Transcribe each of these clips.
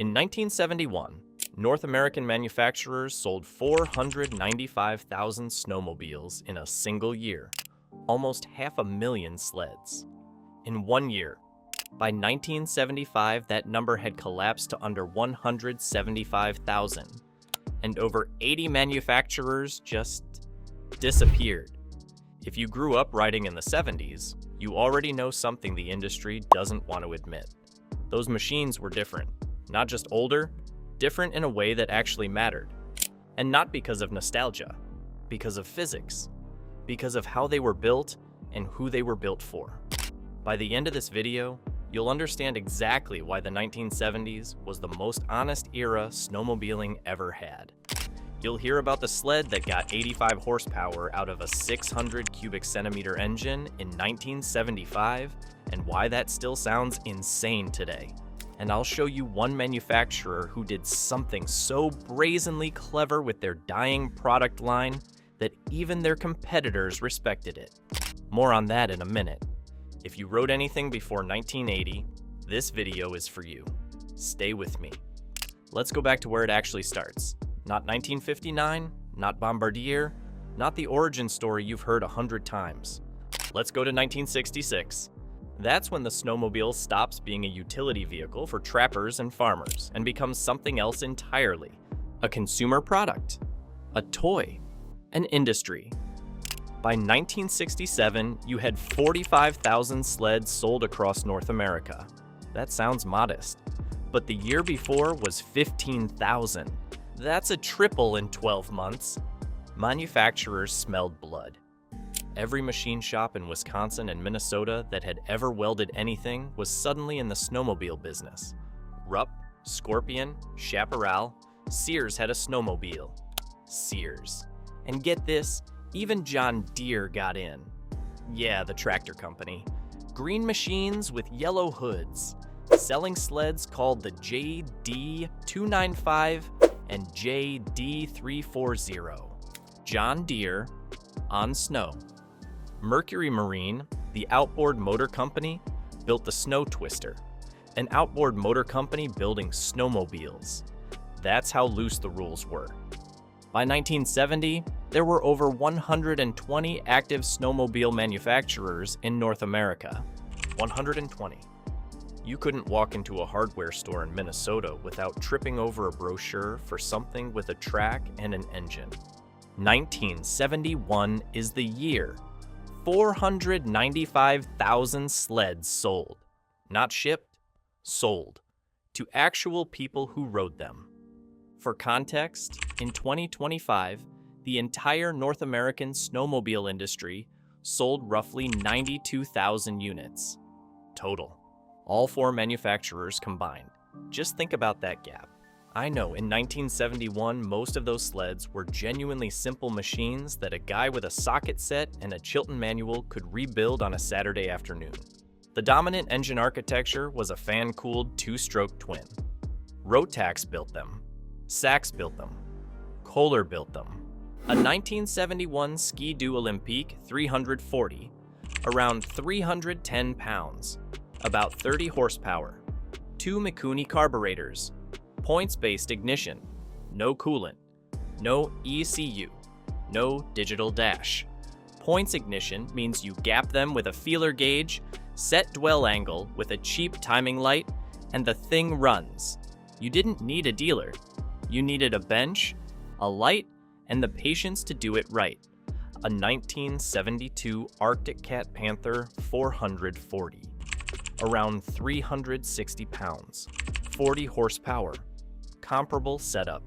In 1971, North American manufacturers sold 495,000 snowmobiles in a single year, almost 500,000 sleds. In 1 year, by 1975, that number had collapsed to under 175,000, and over 80 manufacturers just disappeared. If you grew up riding in the 70s, you already know something the industry doesn't want to admit. Those machines were different. Not just older, different in a way that actually mattered. And not because of nostalgia, because of physics, because of how they were built and who they were built for. By the end of this video, you'll understand exactly why the 1970s was the most honest era snowmobiling ever had. You'll hear about the sled that got 85 horsepower out of a 600 cubic centimeter engine in 1975 and why that still sounds insane today. And I'll show you one manufacturer who did something so brazenly clever with their dying product line that even their competitors respected it. More on that in a minute. If you rode anything before 1980, this video is for you. Stay with me. Let's go back to where it actually starts. Not 1959, not Bombardier, not the origin story you've heard 100 times. Let's go to 1966. That's when the snowmobile stops being a utility vehicle for trappers and farmers and becomes something else entirely. A consumer product, a toy, an industry. By 1967, you had 45,000 sleds sold across North America. That sounds modest, but the year before was 15,000. That's a triple in 12 months. Manufacturers smelled blood. Every machine shop in Wisconsin and Minnesota that had ever welded anything was suddenly in the snowmobile business. Rupp, Scorpion, Chaparral, Sears had a snowmobile. Sears. And get this, even John Deere got in. Yeah, the tractor company. Green machines with yellow hoods. Selling sleds called the JD295 and JD340. John Deere on snow. Mercury Marine, the outboard motor company, built the Snow Twister, an outboard motor company building snowmobiles. That's how loose the rules were. By 1970, there were over 120 active snowmobile manufacturers in North America. 120. You couldn't walk into a hardware store in Minnesota without tripping over a brochure for something with a track and an engine. 1971 is the year. 495,000 sleds sold. Not shipped, sold. To actual people who rode them. For context, in 2025, the entire North American snowmobile industry sold roughly 92,000 units. Total. All four manufacturers combined. Just think about that gap. I know in 1971, most of those sleds were genuinely simple machines that a guy with a socket set and a Chilton manual could rebuild on a Saturday afternoon. The dominant engine architecture was a fan-cooled two-stroke twin. Rotax built them. Sachs built them. Kohler built them. A 1971 Ski-Doo Olympique 340, around 310 pounds, about 30 horsepower, 2 Mikuni carburetors, points-based ignition, no coolant, no ECU, no digital dash. Points ignition means you gap them with a feeler gauge, set dwell angle with a cheap timing light, and the thing runs. You didn't need a dealer. You needed a bench, a light, and the patience to do it right. A 1972 Arctic Cat Panther 440. Around 360 pounds, 40 horsepower, comparable setup.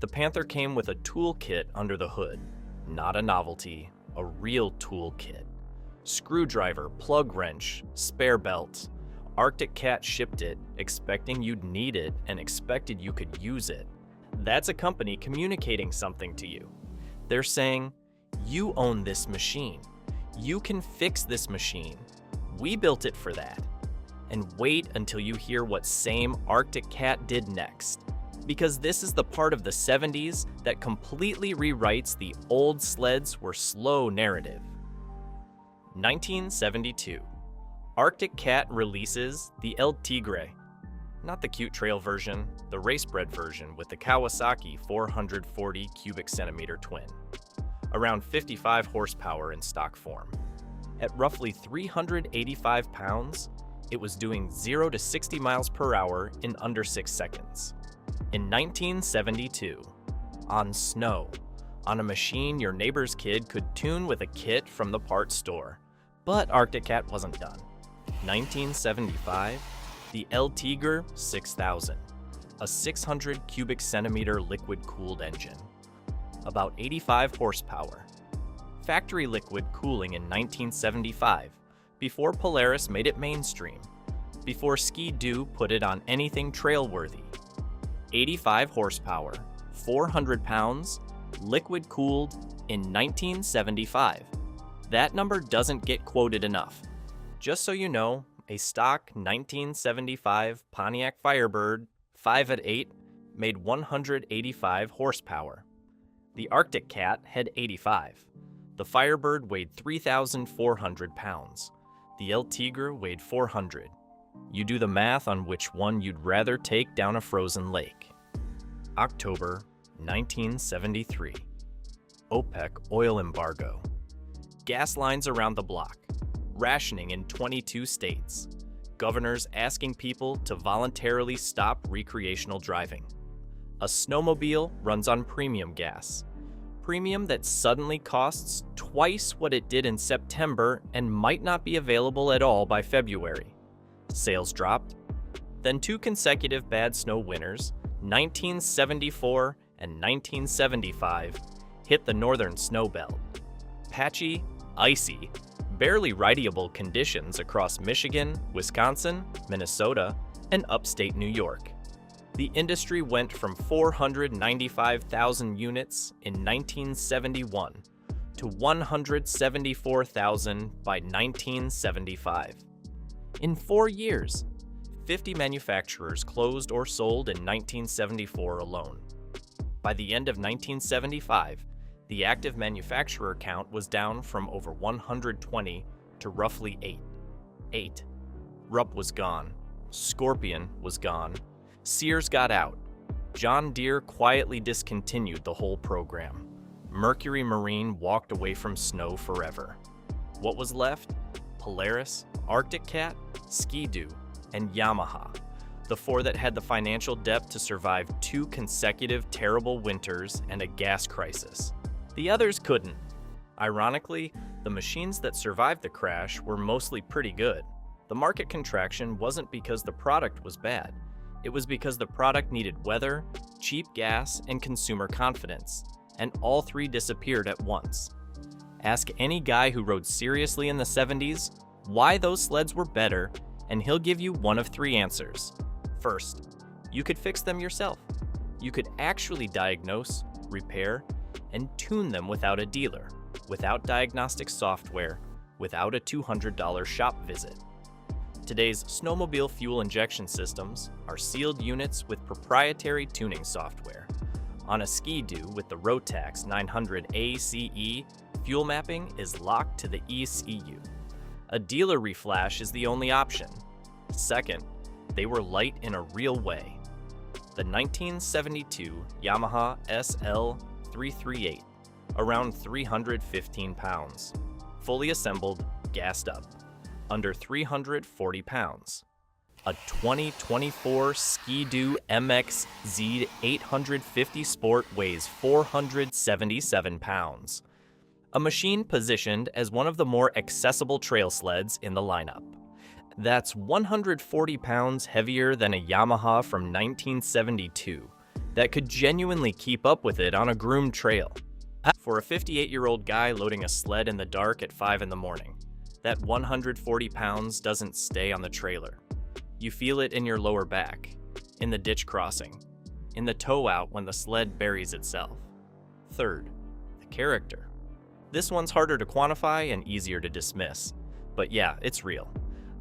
The Panther came with a toolkit under the hood, not a novelty, a real toolkit. Screwdriver, plug wrench, spare belt. Arctic Cat shipped it, expecting you'd need it and expected you could use it. That's a company communicating something to you. They're saying, you own this machine. You can fix this machine. We built it for that. And wait until you hear what same Arctic Cat did next. Because this is the part of the 70s that completely rewrites the old sleds were slow narrative. 1972. Arctic Cat releases the El Tigre. Not the cute trail version, the race-bred version with the Kawasaki 440 cubic centimeter twin. Around 55 horsepower in stock form. At roughly 385 pounds, it was doing 0 to 60 miles per hour in under 6 seconds. In 1972, on snow, on a machine your neighbor's kid could tune with a kit from the parts store. But Arctic Cat wasn't done. 1975, the El Tigre 6000, a 600 cubic centimeter liquid-cooled engine. About 85 horsepower. Factory liquid cooling in 1975, before Polaris made it mainstream, before Ski-Doo put it on anything trail-worthy. 85 horsepower, 400 pounds, liquid-cooled in 1975. That number doesn't get quoted enough. Just so you know, a stock 1975 Pontiac Firebird 5/8 made 185 horsepower. The Arctic Cat had 85. The Firebird weighed 3,400 pounds. The El Tigre weighed 400. You do the math on which one you'd rather take down a frozen lake. October 1973. OPEC oil embargo. Gas lines around the block. Rationing in 22 states. Governors asking people to voluntarily stop recreational driving. A snowmobile runs on premium gas. Premium that suddenly costs twice what it did in September and might not be available at all by February. Sales dropped. Then 2 consecutive bad snow winters, 1974 and 1975, hit the northern snow belt. Patchy, icy, barely rideable conditions across Michigan, Wisconsin, Minnesota, and upstate New York. The industry went from 495,000 units in 1971 to 174,000 by 1975. In 4 years, 50 manufacturers closed or sold in 1974 alone. By the end of 1975, the active manufacturer count was down from over 120 to roughly 8. Rupp was gone. Scorpion was gone. Sears got out. John Deere quietly discontinued the whole program. Mercury Marine walked away from snow forever. What was left? Polaris, Arctic Cat, Ski-Doo, and Yamaha, the 4 that had the financial depth to survive 2 consecutive terrible winters and a gas crisis. The others couldn't. Ironically, the machines that survived the crash were mostly pretty good. The market contraction wasn't because the product was bad. It was because the product needed weather, cheap gas, and consumer confidence, and all 3 disappeared at once. Ask any guy who rode seriously in the 70s why those sleds were better, and he'll give you one of 3 answers. First, you could fix them yourself. You could actually diagnose, repair, and tune them without a dealer, without diagnostic software, without a $200 shop visit. Today's snowmobile fuel injection systems are sealed units with proprietary tuning software. On a Ski-Doo with the Rotax 900 ACE, fuel mapping is locked to the ECU. A dealer reflash is the only option. Second, they were light in a real way. The 1972 Yamaha SL338, around 315 pounds. Fully assembled, gassed up. Under 340 pounds. A 2024 Ski-Doo MXZ 850 Sport weighs 477 pounds. A machine positioned as one of the more accessible trail sleds in the lineup. That's 140 pounds heavier than a Yamaha from 1972 that could genuinely keep up with it on a groomed trail. For a 58-year-old guy loading a sled in the dark at 5 in the morning, that 140 pounds doesn't stay on the trailer. You feel it in your lower back, in the ditch crossing, in the tow out when the sled buries itself. Third, the character. This one's harder to quantify and easier to dismiss, but yeah, it's real.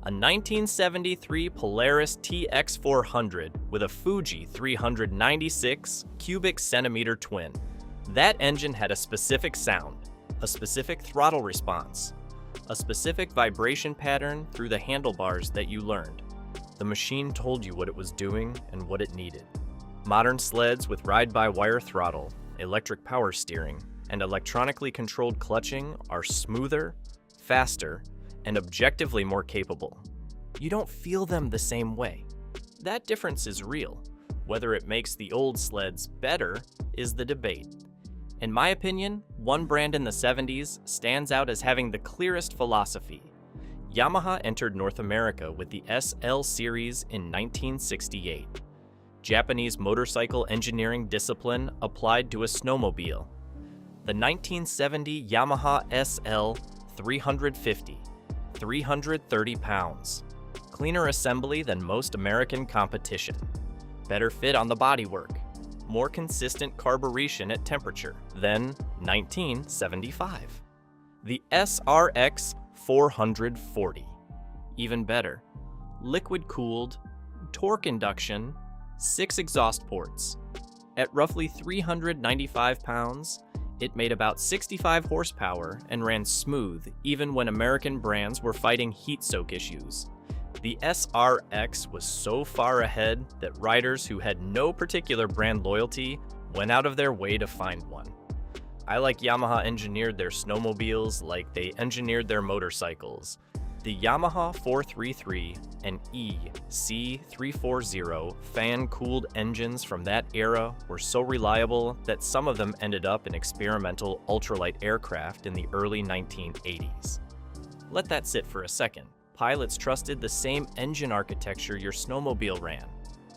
A 1973 Polaris TX400 with a Fuji 396 cubic centimeter twin. That engine had a specific sound, a specific throttle response, a specific vibration pattern through the handlebars that you learned. The machine told you what it was doing and what it needed. Modern sleds with ride-by-wire throttle, electric power steering, and electronically controlled clutching are smoother, faster, and objectively more capable. You don't feel them the same way. That difference is real. Whether it makes the old sleds better is the debate. In my opinion, one brand in the 70s stands out as having the clearest philosophy. Yamaha entered North America with the SL series in 1968. Japanese motorcycle engineering discipline applied to a snowmobile. The 1970 Yamaha SL 350, 330 pounds. Cleaner assembly than most American competition. Better fit on the bodywork. More consistent carburation at temperature than 1975. The SRX 440. Even better. Liquid-cooled, torque induction, 6 exhaust ports. At roughly 395 pounds, it made about 65 horsepower and ran smooth even when American brands were fighting heat soak issues. The SRX was so far ahead that riders who had no particular brand loyalty went out of their way to find one. I like Yamaha engineered their snowmobiles like they engineered their motorcycles. The Yamaha 433 and EC340 fan-cooled engines from that era were so reliable that some of them ended up in experimental ultralight aircraft in the early 1980s. Let that sit for a second. Pilots trusted the same engine architecture your snowmobile ran,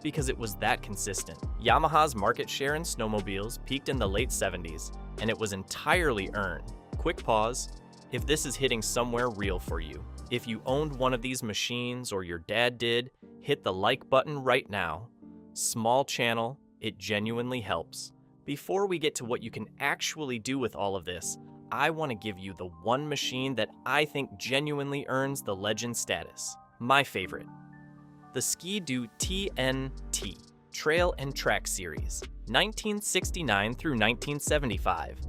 because it was that consistent. Yamaha's market share in snowmobiles peaked in the late 70s, and it was entirely earned. Quick pause. If this is hitting somewhere real for you, if you owned one of these machines or your dad did, hit the like button right now. Small channel, it genuinely helps. Before we get to what you can actually do with all of this, I want to give you the one machine that I think genuinely earns the legend status. My favorite. The Ski-Doo TNT, Trail and Track Series, 1969 through 1975.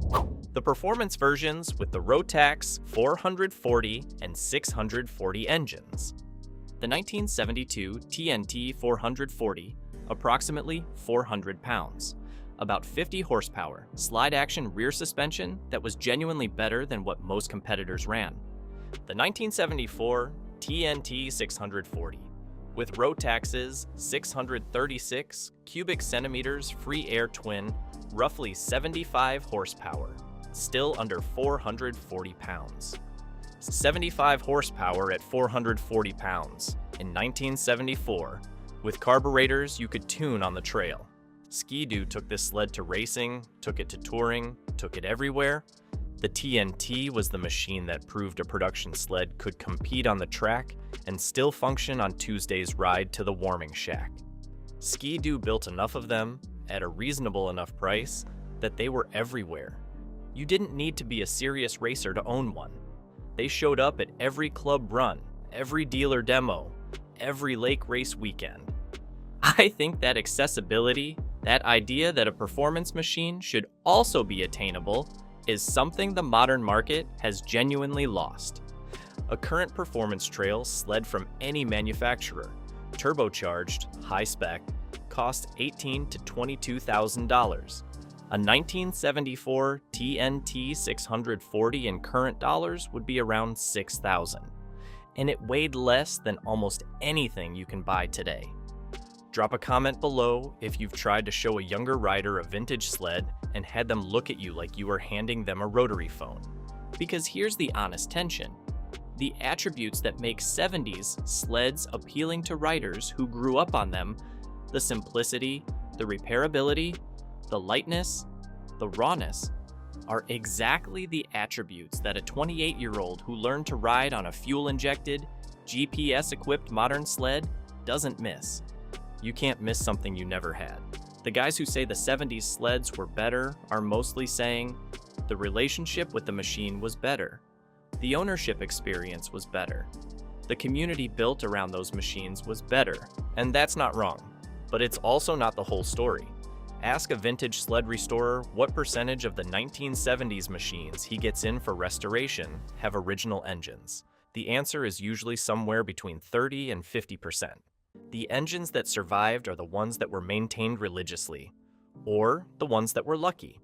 The performance versions with the Rotax 440 and 640 engines. The 1972 TNT 440, approximately 400 pounds. About 50 horsepower, slide-action rear suspension that was genuinely better than what most competitors ran. The 1974 TNT 640, with Rotax's 636 cubic centimeters free air twin, roughly 75 horsepower, still under 440 pounds. 75 horsepower at 440 pounds in 1974, with carburetors you could tune on the trail. Ski-Doo took this sled to racing, took it to touring, took it everywhere. The TNT was the machine that proved a production sled could compete on the track and still function on Tuesday's ride to the warming shack. Ski-Doo built enough of them, at a reasonable enough price, that they were everywhere. You didn't need to be a serious racer to own one. They showed up at every club run, every dealer demo, every lake race weekend. I think that accessibility, that idea that a performance machine should also be attainable, is something the modern market has genuinely lost. A current performance trail sled from any manufacturer, turbocharged, high-spec, cost $18,000 to $22,000. A 1974 TNT 640 in current dollars would be around $6,000, and it weighed less than almost anything you can buy today. Drop a comment below if you've tried to show a younger rider a vintage sled and had them look at you like you were handing them a rotary phone. Because here's the honest tension. The attributes that make 70s sleds appealing to riders who grew up on them, the simplicity, the repairability, the lightness, the rawness, are exactly the attributes that a 28-year-old who learned to ride on a fuel-injected, GPS-equipped modern sled doesn't miss. You can't miss something you never had. The guys who say the 70s sleds were better are mostly saying the relationship with the machine was better. The ownership experience was better. The community built around those machines was better. And that's not wrong. But it's also not the whole story. Ask a vintage sled restorer what percentage of the 1970s machines he gets in for restoration have original engines. The answer is usually somewhere between 30 and 50%. The engines that survived are the ones that were maintained religiously, or the ones that were lucky.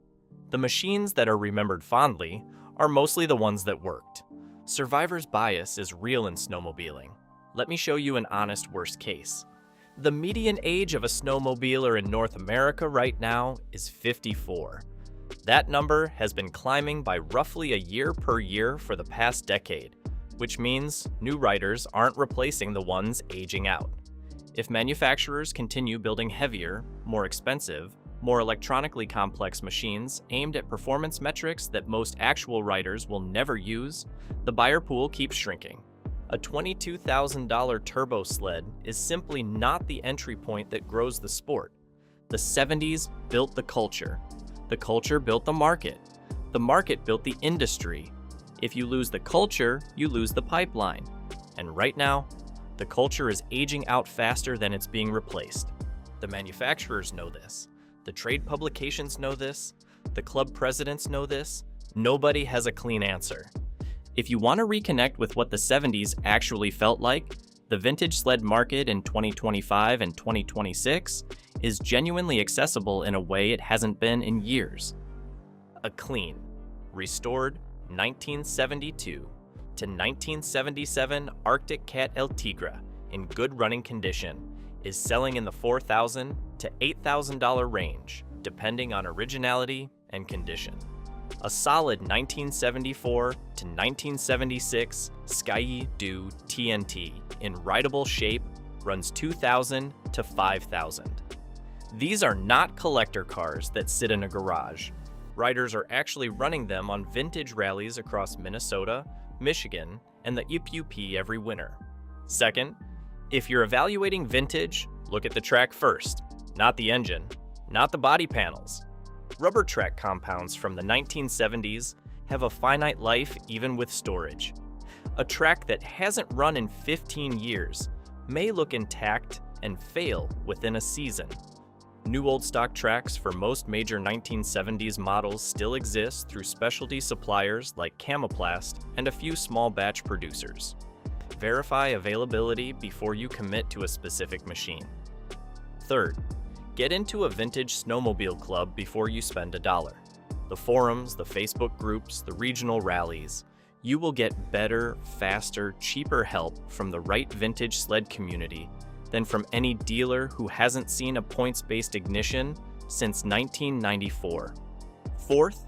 The machines that are remembered fondly are mostly the ones that worked. Survivor's bias is real in snowmobiling. Let me show you an honest worst case. The median age of a snowmobiler in North America right now is 54. That number has been climbing by roughly a year per year for the past decade, which means new riders aren't replacing the ones aging out. If manufacturers continue building heavier, more expensive, more electronically complex machines aimed at performance metrics that most actual riders will never use, the buyer pool keeps shrinking. A $22,000 turbo sled is simply not the entry point that grows the sport. The 70s built the culture. The culture built the market. The market built the industry. If you lose the culture, you lose the pipeline. And right now, the culture is aging out faster than it's being replaced. The manufacturers know this. The trade publications know this. The club presidents know this. Nobody has a clean answer. If you want to reconnect with what the 70s actually felt like, the vintage sled market in 2025 and 2026 is genuinely accessible in a way it hasn't been in years. A clean, restored 1972 to 1977 Arctic Cat El Tigre in good running condition is selling in the $4,000 to $8,000 range, depending on originality and condition. A solid 1974 to 1976 Ski-Doo TNT in rideable shape runs $2,000 to $5,000. These are not collector cars that sit in a garage. Riders are actually running them on vintage rallies across Minnesota, Michigan, and the UP every winter. Second, if you're evaluating vintage, look at the track first, not the engine, not the body panels. Rubber track compounds from the 1970s have a finite life even with storage. A track that hasn't run in 15 years may look intact and fail within a season. New old stock tracks for most major 1970s models still exist through specialty suppliers like Camoplast and a few small batch producers. Verify availability before you commit to a specific machine. Third, get into a vintage snowmobile club before you spend $1. The forums, the Facebook groups, the regional rallies. You will get better, faster, cheaper help from the right vintage sled community than from any dealer who hasn't seen a points-based ignition since 1994. Fourth,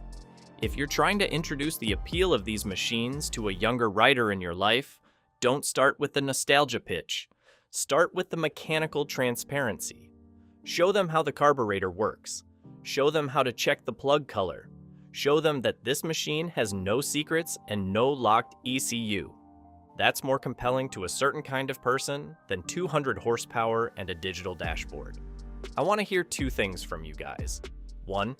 if you're trying to introduce the appeal of these machines to a younger rider in your life, don't start with the nostalgia pitch. Start with the mechanical transparency. Show them how the carburetor works. Show them how to check the plug color. Show them that this machine has no secrets and no locked ECU. That's more compelling to a certain kind of person than 200 horsepower and a digital dashboard. I want to hear two things from you guys. One,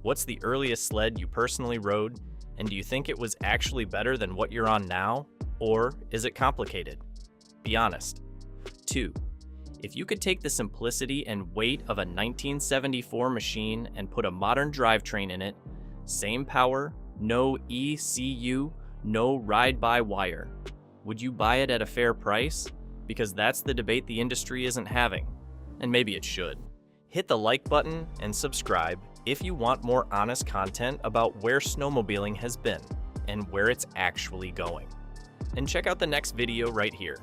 what's the earliest sled you personally rode, and do you think it was actually better than what you're on now, or is it complicated? Be honest. Two, if you could take the simplicity and weight of a 1974 machine and put a modern drivetrain in it, same power, no ECU, no ride-by-wire, would you buy it at a fair price? Because that's the debate the industry isn't having, and maybe it should. Hit the like button and subscribe if you want more honest content about where snowmobiling has been and where it's actually going. And check out the next video right here.